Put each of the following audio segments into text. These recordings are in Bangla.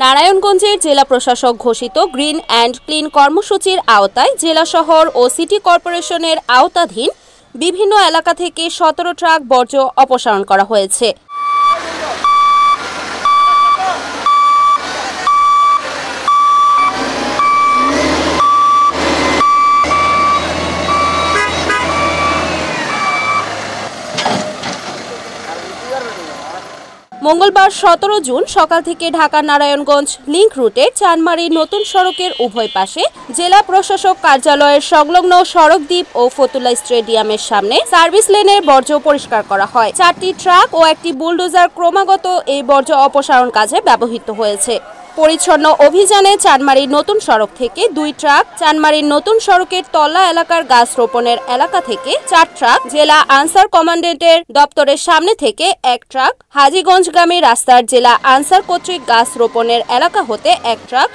নারায়ণগঞ্জের জেলা প্রশাসক ঘোষিত গ্রিন অ্যান্ড ক্লিন কর্মসূচির আওতায় জেলা শহর ও সিটি কর্পোরেশনের আওতাধীন বিভিন্ন এলাকা থেকে ১৭ ট্রাক বর্জ্য অপসারণ করা হয়েছে। মঙ্গলবার ১৭ জুন সকাল থেকে ঢাকা নারায়ণগঞ্জ লিংক রুটের চানমারী নতুন সড়কের উভয় পাশে জেলা প্রশাসক কার্যালয়ের সংলগ্ন সড়ক দ্বীপ ও ফতুল্লা স্টেডিয়ামের সামনে সার্ভিস লেনের বর্জ্য পরিষ্কার করা হয়। ৪টি ট্রাক ও একটি বুলডোজার ক্রমাগত এই বর্জ্য অপসারণ কাজে ব্যবহৃত হয়েছে। পরিচ্ছন্ন অভিযানে চানমারীর নতুন সড়ক থেকে ২ ট্রাক, চানমারীর নতুন সড়কের তল্লা এলাকার গাছ রোপণের এলাকা থেকে ৪ ট্রাক, জেলা আনসার কমান্ডেন্টের দপ্তরের সামনে থেকে ১ ট্রাক, হাজীগঞ্জগামী রাস্তার জেলা আনসার কর্তৃক গাছ রোপণের এলাকা হতে ১ ট্রাক,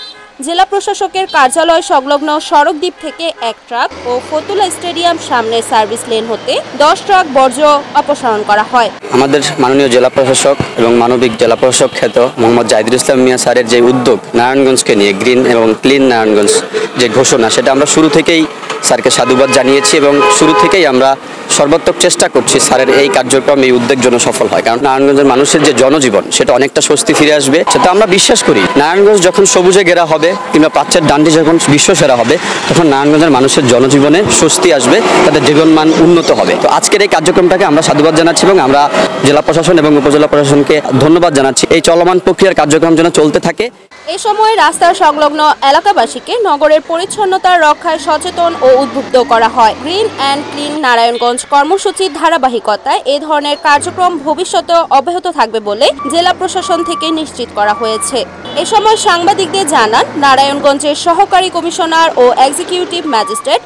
জেলা প্রশাসকের কার্যালয় সংলগ্ন সড়ক দ্বীপ থেকে ১ ট্রাক ও ফতুল্লা স্টেডিয়াম সামনে সার্ভিস লেন হতে ১০ ট্রাক বর্জ্য অপসারণ করা হয়। আমাদের মাননীয় জেলা প্রশাসক এবং মানবিক জেলা প্রশাসক খ্যাত মোহাম্মদ জাহিদুল ইসলাম মিয়া স্যারের যে উদ্যোগ নারায়ণগঞ্জকে নিয়ে গ্রিন এবং ক্লিন নারায়ণগঞ্জ যে ঘোষণা, সেটা আমরা শুরু থেকেই স্যারকে সাধুবাদ জানিয়েছি এবং শুরু থেকেই আমরা সর্বাত্মক চেষ্টা করছি স্যারের এই কার্যক্রম, এই উদ্যোগ যেন সফল হয়। কারণ নারায়ণগঞ্জের মানুষের যে জনজীবন, সেটা অনেকটা স্বস্তি ফিরে আসবে, সেটা আমরা বিশ্বাস করি। নারায়ণগঞ্জ যখন সবুজে ঘেরা হবে কিংবা প্রাচ্যের ডান্ডি যখন বিশ্বসেরা হবে, তখন নারায়ণগঞ্জের মানুষের জনজীবনে স্বস্তি আসবে, তাদের জীবনমান উন্নত হবে। তো আজকের এই কার্যক্রমটাকে আমরা সাধুবাদ জানাচ্ছি এবং আমরা জেলা প্রশাসন এবং উপজেলা প্রশাসনকে ধন্যবাদ জানাচ্ছি। এই চলমান প্রক্রিয়ার কার্যক্রম যেন চলতে থাকে। এ সময় রাস্তার সংলগ্ন এলাকাবাসীকে নগরের পরিচ্ছন্নতা রক্ষায় সচেতন ও উদ্বুদ্ধ করা হয়। গ্রিন অ্যান্ড ক্লিন নারায়ণগঞ্জ কর্মসূচির ধারাবাহিকতায় এ ধরনের কার্যক্রম ভবিষ্যতে অব্যাহত থাকবে বলে জেলা প্রশাসন থেকে নিশ্চিত করা হয়েছে। এ সময় সাংবাদিকদের জানান নারায়ণগঞ্জের সহকারী কমিশনার ও এক্সিকিউটিভ ম্যাজিস্ট্রেট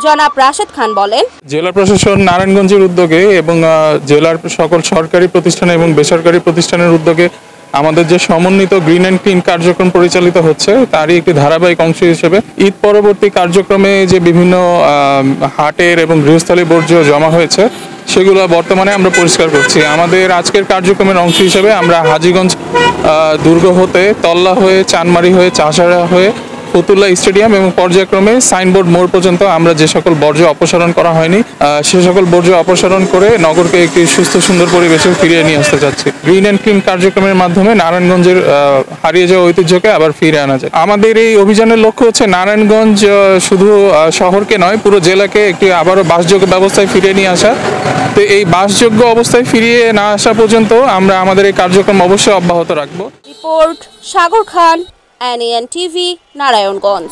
জনাব রাশেদ খান বলেন, জেলা প্রশাসন নারায়ণগঞ্জের উদ্যোগে এবং জেলার সকল সরকারি প্রতিষ্ঠান এবং বেসরকারি প্রতিষ্ঠানের উদ্যোগে আমাদের যে সমন্বিত গ্রিন অ্যান্ড ক্লিন কার্যক্রম পরিচালিত হচ্ছে, তারই একটি ধারাবাহিক অংশ হিসেবে ঈদ পরবর্তী কার্যক্রমে যে বিভিন্ন হাটের এবং গৃহস্থলী বর্জ্য জমা হয়েছে, সেগুলো বর্তমানে আমরা পরিষ্কার করছি। আমাদের আজকের কার্যক্রমের অংশ হিসেবে আমরা হাজীগঞ্জ দুর্গ হতে তল্লা হয়ে চানমারি হয়ে চাষাড়া হয়ে ফতুল্লা স্টেডিয়াম এবং পর্যায়ক্রমে সাইনবোর্ড মোড় পর্যন্ত আমরা যে সকল বর্জ্য অপসারণ করা হয়নি, সে সকল বর্জ্য অপসারণ করে নগরকে একটি সুস্থ সুন্দর পরিবেশে ফিরিয়ে নিয়ে আসতে চাচ্ছি। গ্রিন অ্যান্ড ক্লিন কার্যক্রমের মাধ্যমে নারায়ণগঞ্জের হারিয়ে যাওয়া ঐতিহ্যকে আবার ফিরে আনা যায়। আমাদের এই অভিযানের লক্ষ্য হচ্ছে নারায়ণগঞ্জ শুধু শহরকে নয়, পুরো জেলাকে একটি আবারও বাসযোগ্য ব্যবস্থায় ফিরিয়ে নিয়ে আসা। তো এই বাসযোগ্য অবস্থায় ফিরিয়ে না আসা পর্যন্ত আমরা আমাদের এই কার্যক্রম অবশ্যই অব্যাহত রাখবো। রিপোর্ট সাগর খান, NEN TV, নারায়ণগঞ্জ।